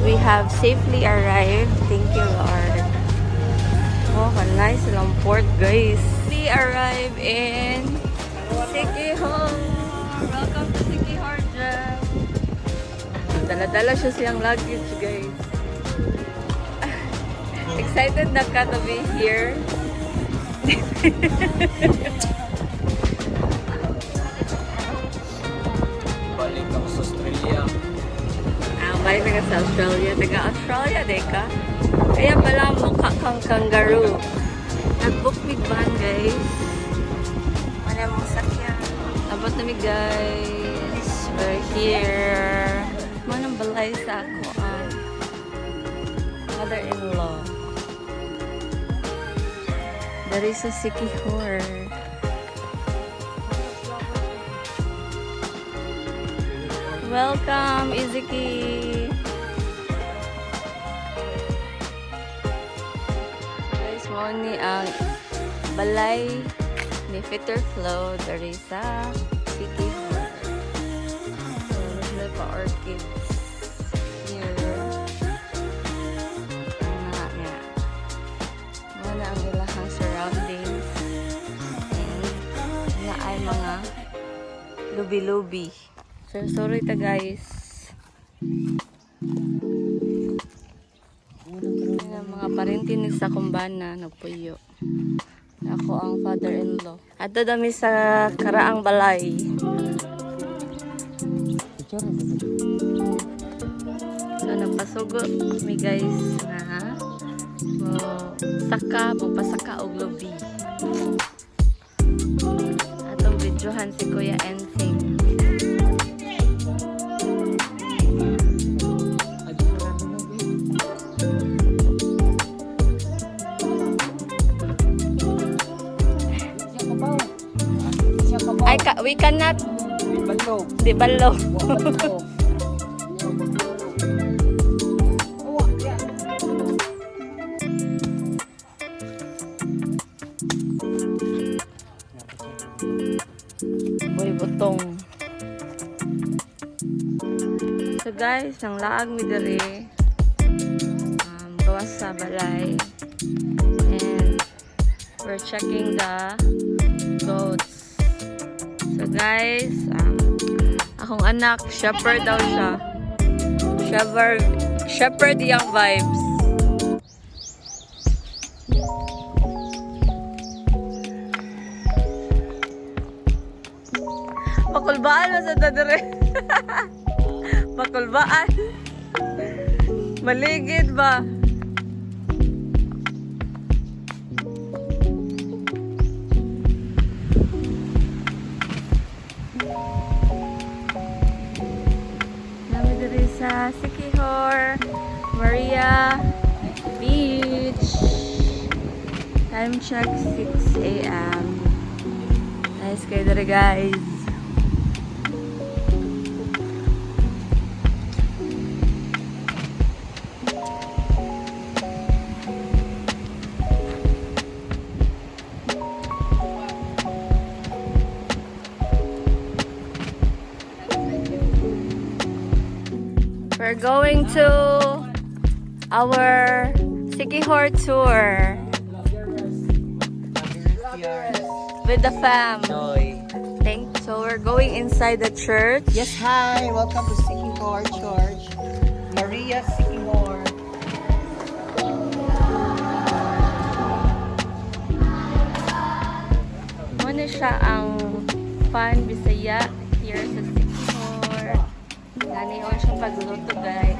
We have safely arrived. Thank you, Lord. Oh, nice lang port, guys. We arrived in Siquijor. Welcome to Siquijor, Jem. Dala-dala siya siyang luggage, guys. Excited na ka to be here. Balik ako sa Australia. Balik na ka sa Australia. Taga-Australia, di ka? Kaya pala mukha kang kangaroo. Nag-book with van, guys. Wala mong sakyan. Abot na mi, guys. We're here. Manang balay sa ako ang mother-in-law. Dari sa Siquijor. Welcome, Iziki. Guys, mo ni ang balay ni Fitter Flow dari sa Siquijor. So, nila pa orchids here. Nga nga. Wala ang ilahang surroundings. And na ay mga lubi-lubi. So, sorry ta guys. Ayan, mga parinti ni sa kumbana nagpuyo. Ako ang father-in-law. At dami sa karaang balay. So, nagpasugo kami guys na magpasaka og lubi. Atong videohan si Kuya Ensing. We cannot. Di balo. Boy butong. So guys, ang laag mi diri gawas sa balay. And we're checking the goats. So guys, akong anak, shepherd daw siya. Shepherd yung vibes. Pakulbaan mo sa tadere. Pakulbaan. Maligid ba? Sa Siquijor, Maria Beach. Time check 6 a.m. Nice kayo dere guys. We're going to our Siquijor tour with the fam. So we're going inside the church. Yes, hi. Welcome to Siquijor Church. Maria Siquijor. Muna siya ang Fan Bisaya here sa Siquijor. Naniyon siya pagluto guys.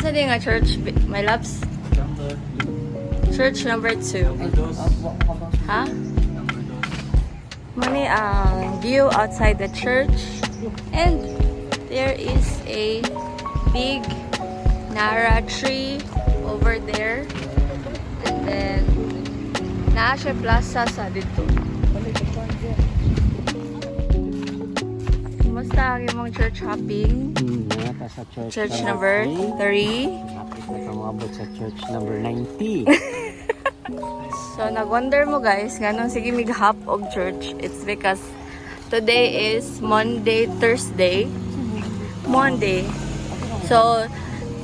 Saan din nga church, my loves? Church number 2. Ha? Muna ang view outside the church. And there is a big Nara tree over there. And then Naasha Plaza sa dito. Kumusta ang imong church hopping? Sa Church number 3. Napit na pangabot sa church number 90. So, nag-wonder mo guys, ganun sige mig-hop og church. It's because today is Monday, Thursday. Monday. So,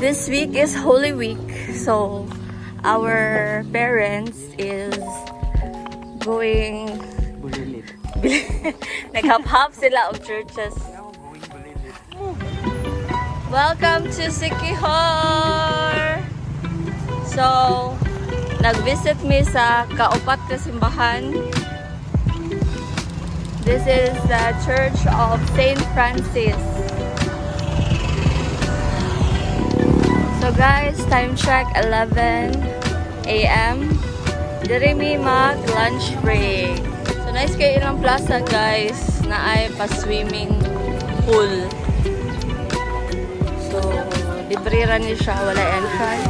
this week is Holy Week. So, our parents is going nag-hop-hop sila of churches. Welcome to Siquijor! So, nag-visit me sa kaupat ka simbahan. This is the Church of St. Francis. So guys, time check 11 a.m. Diri mi mag-lunch break. So nice kayo ilang plaza guys na ay pa-swimming pool. So, libre ra ni siya, wala entrance.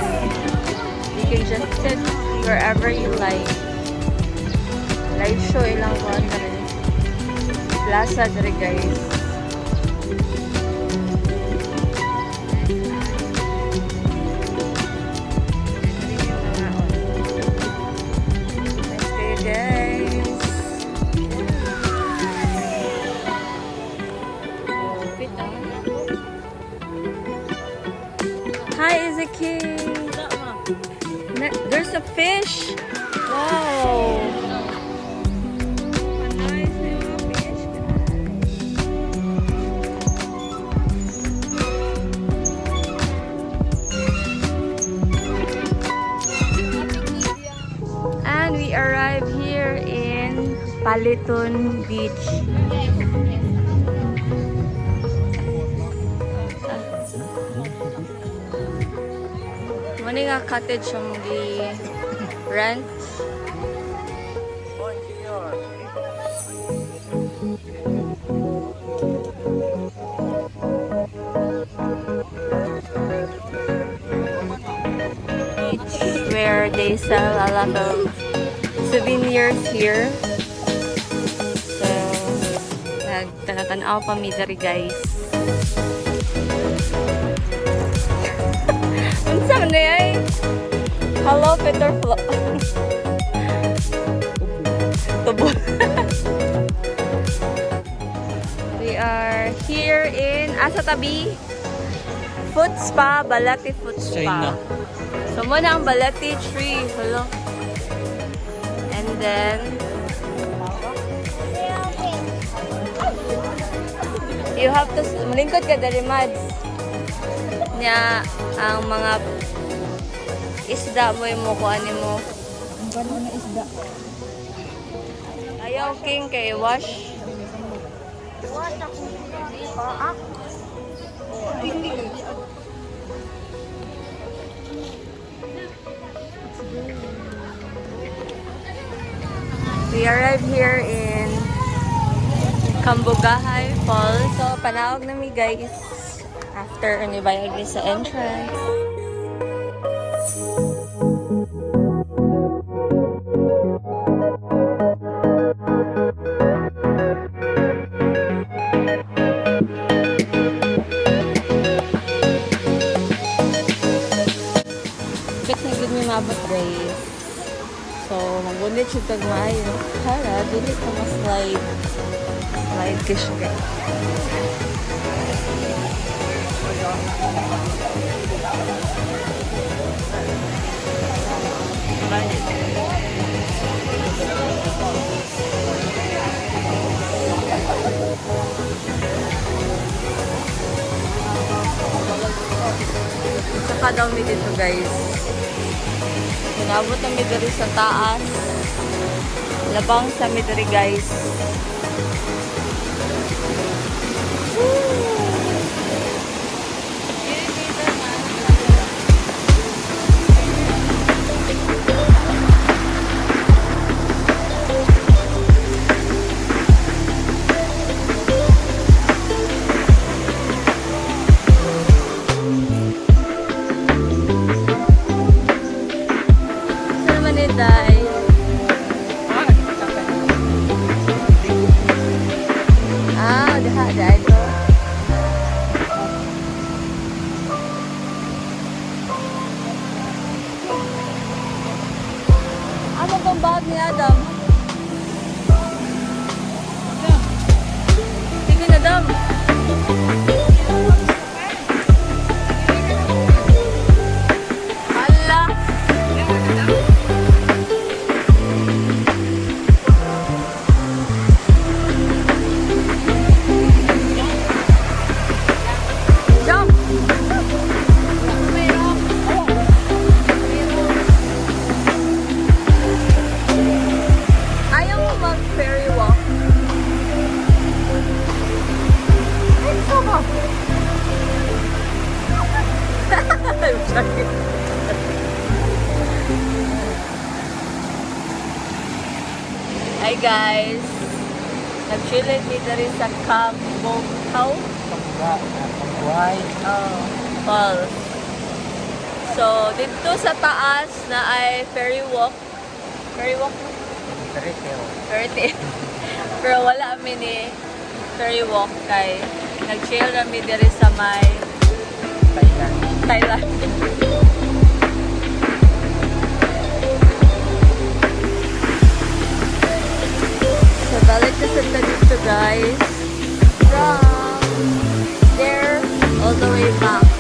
You can just sit wherever you like. Light show ilang water. Plaza diri guys. Nice kayo guys. Hi, Ezekiel. There's a fish. Wow. Nice little fish. And we arrive here in Paliton Beach. Mani nga cottage yung rent. Where they sell a lot of souvenirs here. So, nagtanatanaw pa mi diri guys. Unsa man na yay? Hello, Peter Flo. Tubo. We are here in Asatabi Foot Spa, Balati Foot Spa. China. So, muna ang Balati tree. Hello. And then, you have to, malingkod ka dali, Mads. Nya, ang mga isda mo yung mukuha mo. Ang gano'n na isda. Ayaw king kay wash. Wash ako. We arrived here in Cambogahay Falls. So, panawag na mi guys. After nibayad mi sa entrance. Bit na gud mi mabot guys. So, magbunit siya tag maayo. Para, dili ka ma-slide. Slide ka siya guys. Saka daw mi dito guys. Inabot na mi diri sa taas. Labang sa mi diri guys. Day. bag ni Adam. Sige na, Dam. Hala. Jump! Ayaw mo mag-ferry walk? Ay, gusto ko. I'm sorry. Hi guys. Nag-chilling me dito sa Kabongkaw. Pangbuhay. Oh, falls. So, dito sa taas na ay ferry walk. Ferry walk? Ferry. Pero wala kami ni ferry walk kay nag-chill kami dito sa may Thailand. So, balik na sa dito guys. From there all the way back.